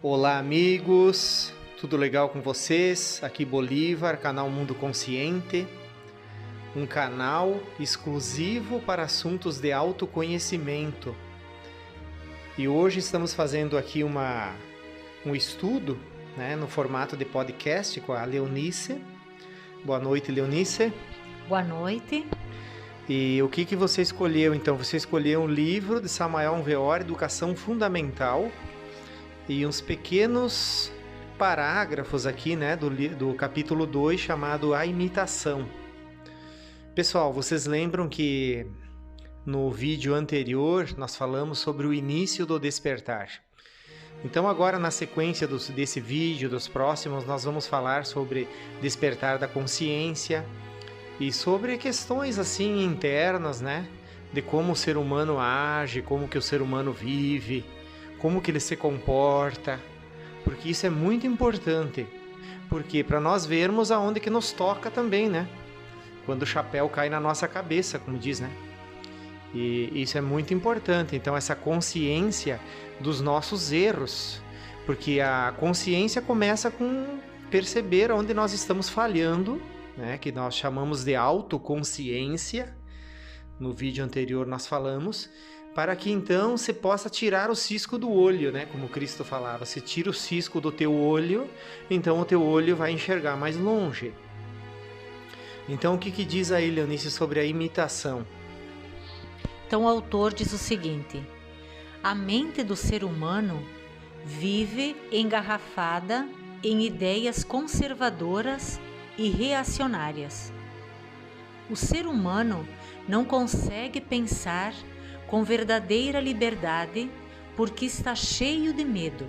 Olá, amigos, tudo legal com vocês? Aqui Bolívar, canal Mundo Consciente, um canal exclusivo para assuntos de autoconhecimento. E hoje estamos fazendo aqui um estudo, no formato de podcast com a Leonice. Boa noite, Leonice. Boa noite. E o que você escolheu então? Você escolheu um livro de Samael Weor, Educação Fundamental, e uns pequenos parágrafos aqui, do capítulo 2, chamado A Imitação. Pessoal, vocês lembram que no vídeo anterior nós falamos sobre o início do despertar. Então agora, na sequência desse vídeo, dos próximos, nós vamos falar sobre despertar da consciência e sobre questões assim internas, de como o ser humano age, como que o ser humano vive, como que ele se comporta, porque isso é muito importante, porque para nós vermos aonde que nos toca também, quando o chapéu cai na nossa cabeça, como diz, e isso é muito importante. Então essa consciência dos nossos erros, porque a consciência começa com perceber onde nós estamos falhando, que nós chamamos de autoconsciência. No vídeo anterior nós falamos, para que então você possa tirar o cisco do olho, como Cristo falava, você tira o cisco do teu olho, então o teu olho vai enxergar mais longe. Então o que diz aí, Leonice, sobre a imitação? Então o autor diz o seguinte: a mente do ser humano vive engarrafada em ideias conservadoras e reacionárias. O ser humano não consegue pensar com verdadeira liberdade porque está cheio de medo.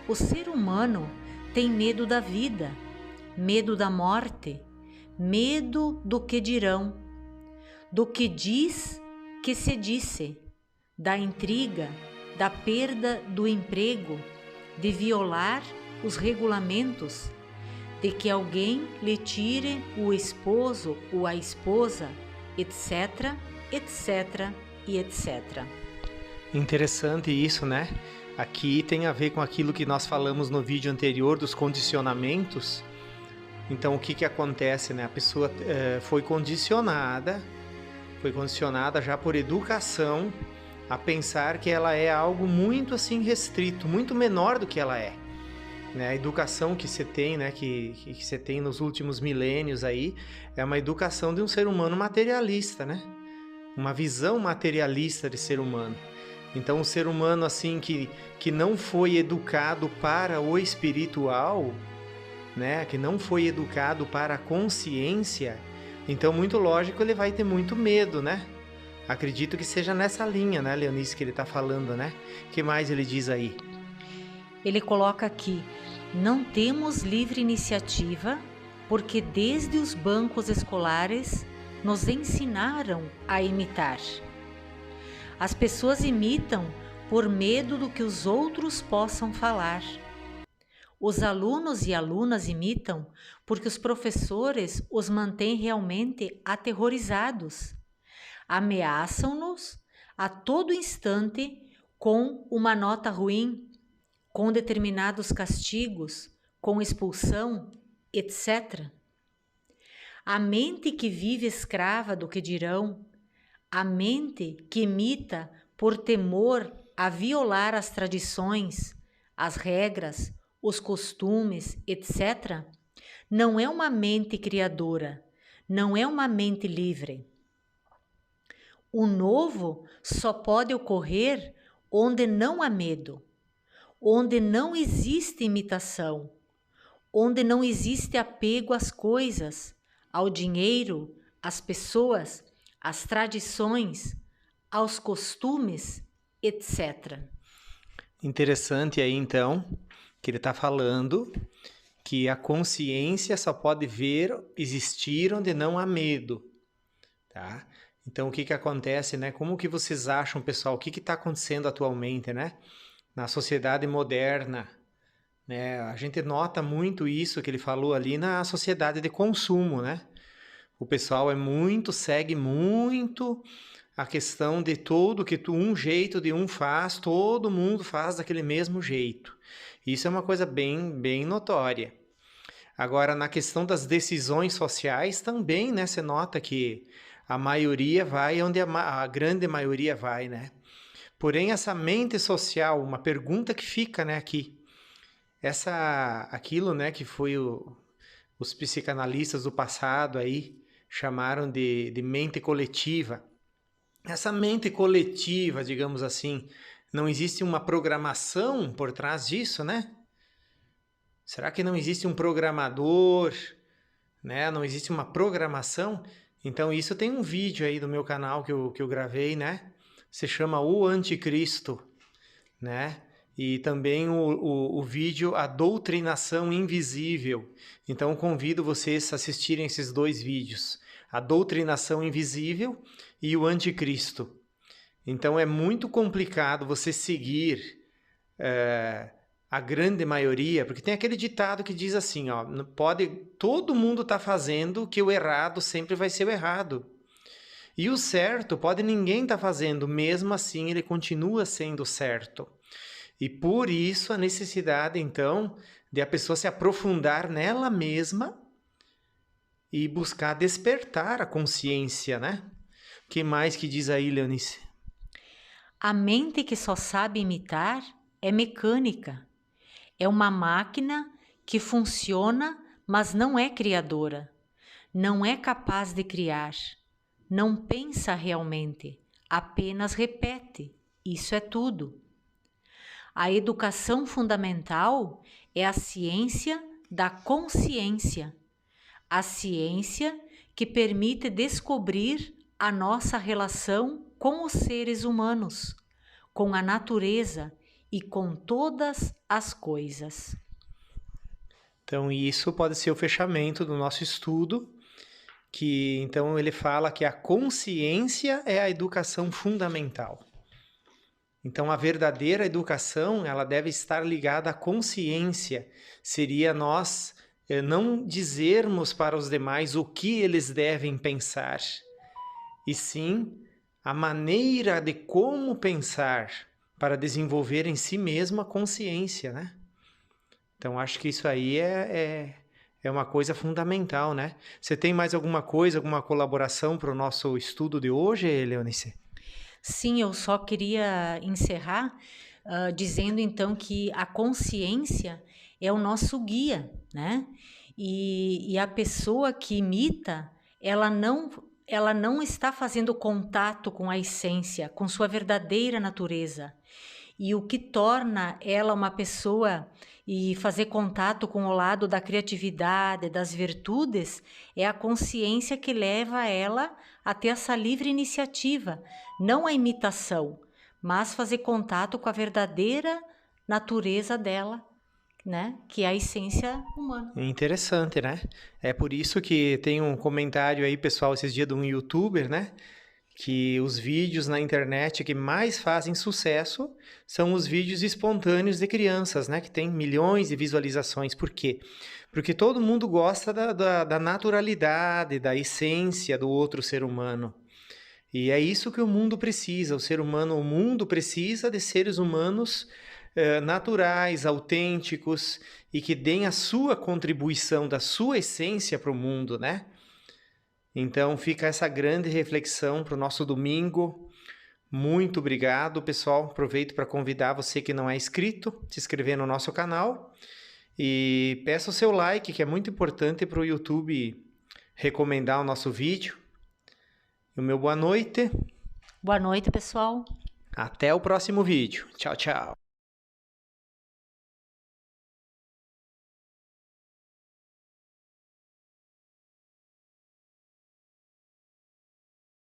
O ser humano tem medo da vida, medo da morte, medo do que dirão, do que diz que se disse, da intriga, da perda do emprego, de violar os regulamentos, de que alguém lhe tire o esposo ou a esposa, etc., etc. e etc. Interessante isso, Aqui tem a ver com aquilo que nós falamos no vídeo anterior dos condicionamentos. Então o que acontece, A pessoa foi condicionada já por educação a pensar que ela é algo muito assim restrito, muito menor do que ela é. A educação que você tem, que você tem nos últimos milênios aí, é uma educação de um ser humano materialista, Uma visão materialista de ser humano. Então, um ser humano assim que não foi educado para o espiritual, que não foi educado para a consciência, então, muito lógico, ele vai ter muito medo, Acredito que seja nessa linha, Leonice, que ele está falando, Que mais ele diz aí? Ele coloca aqui: não temos livre iniciativa porque desde os bancos escolares nos ensinaram a imitar. As pessoas imitam por medo do que os outros possam falar. Os alunos e alunas imitam porque os professores os mantêm realmente aterrorizados. Ameaçam-nos a todo instante com uma nota ruim, com determinados castigos, com expulsão, etc. A mente que vive escrava do que dirão, a mente que imita por temor a violar as tradições, as regras, os costumes, etc., não é uma mente criadora, não é uma mente livre. O novo só pode ocorrer onde não há medo, onde não existe imitação, onde não existe apego às coisas, ao dinheiro, às pessoas, às tradições, aos costumes, etc. Interessante aí, então, que ele está falando que a consciência só pode existir onde não há medo, tá? Então, o que acontece, Como que vocês acham, pessoal? O que está acontecendo atualmente, na sociedade moderna, A gente nota muito isso que ele falou ali na sociedade de consumo, O pessoal segue muito a questão de todo que um jeito de um faz, todo mundo faz daquele mesmo jeito. Isso é uma coisa bem notória. Agora, na questão das decisões sociais também, né? Você nota que a maioria vai onde a grande maioria vai, né? Porém, essa mente social, uma pergunta que fica, né, aqui, aquilo, né, que foi os psicanalistas do passado aí chamaram de mente coletiva. Essa mente coletiva, digamos assim, não existe uma programação por trás disso, né? Será que não existe um programador, né? Não existe uma programação? Então, isso tem um vídeo aí do meu canal que eu gravei, né? Se chama O Anticristo, né? E também o vídeo A Doutrinação Invisível. Então, convido vocês a assistirem esses 2 vídeos. A Doutrinação Invisível e o Anticristo. Então, é muito complicado você seguir a grande maioria, porque tem aquele ditado que diz assim, ó, todo mundo está fazendo que o errado sempre vai ser o errado. E o certo pode ninguém estar fazendo, mesmo assim ele continua sendo certo. E por isso a necessidade, então, de a pessoa se aprofundar nela mesma e buscar despertar a consciência, né? O que mais que diz aí, Leonice? A mente que só sabe imitar é mecânica. É uma máquina que funciona, mas não é criadora. Não é capaz de criar. Não pensa realmente, apenas repete. Isso é tudo. A educação fundamental é a ciência da consciência. A ciência que permite descobrir a nossa relação com os seres humanos, com a natureza e com todas as coisas. Então, isso pode ser o fechamento do nosso estudo, que então ele fala que a consciência é a educação fundamental. Então, a verdadeira educação, ela deve estar ligada à consciência. Seria nós não dizermos para os demais o que eles devem pensar, e sim a maneira de como pensar para desenvolver em si mesmo a consciência, né? Então, acho que isso aí é uma coisa fundamental, né? Você tem mais alguma coisa, alguma colaboração para o nosso estudo de hoje, Leonice? Sim, eu só queria encerrar dizendo então que a consciência é o nosso guia, né? E a pessoa que imita, ela não está fazendo contato com a essência, com sua verdadeira natureza. E o que torna ela uma pessoa e fazer contato com o lado da criatividade, das virtudes, é a consciência que leva ela a ter essa livre iniciativa, não a imitação, mas fazer contato com a verdadeira natureza dela, né? Que é a essência humana. Interessante, né? É por isso que tem um comentário aí, pessoal, esses dias de um youtuber, né? Que os vídeos na internet que mais fazem sucesso são os vídeos espontâneos de crianças, né? Que tem milhões de visualizações. Por quê? Porque todo mundo gosta da naturalidade, da essência do outro ser humano. E é isso que o mundo precisa. O mundo precisa de seres humanos naturais, autênticos e que deem a sua contribuição da sua essência para o mundo, né? Então fica essa grande reflexão para o nosso domingo. Muito obrigado, pessoal. Aproveito para convidar você que não é inscrito, se inscrever no nosso canal e peça o seu like, que é muito importante para o YouTube recomendar o nosso vídeo. E o meu boa noite. Boa noite, pessoal. Até o próximo vídeo. Tchau, tchau.